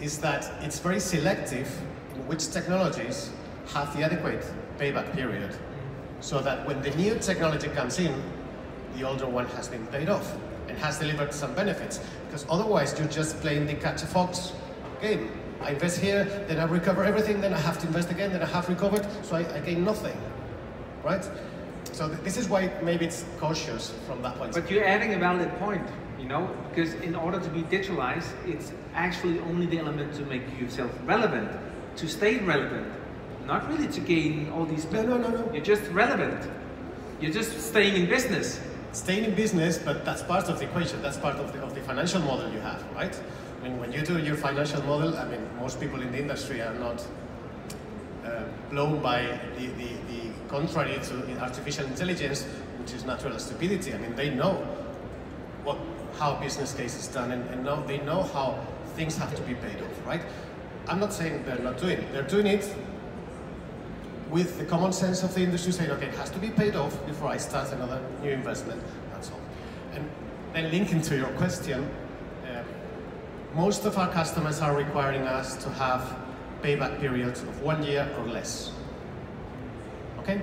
is that it's very selective in which technologies have the adequate payback period, so that when the new technology comes in, the older one has been paid off and has delivered some benefits. Because otherwise you're just playing the catch-a-fox game. I invest here, then I recover everything, then I have to invest again, then I have recovered, so I gain nothing, right? So this is why maybe it's cautious from that point. But you're adding a valid point, you know, because in order to be digitalized, it's actually only the element to make yourself relevant, to stay relevant, not really to gain all these benefits. No. You're just relevant. You're just staying in business. Staying in business, but that's part of the equation. That's part of the financial model you have, right? I mean, when you do your financial model, I mean, most people in the industry are not blown by the contrary to artificial intelligence, which is natural stupidity. I mean, they know how business case is done, and they know how things have to be paid off, right? I'm not saying they're not doing it. They're doing it with the common sense of the industry, saying, okay, it has to be paid off before I start another new investment, that's all. And then linking to your question, most of our customers are requiring us to have payback periods of 1 year or less. Okay?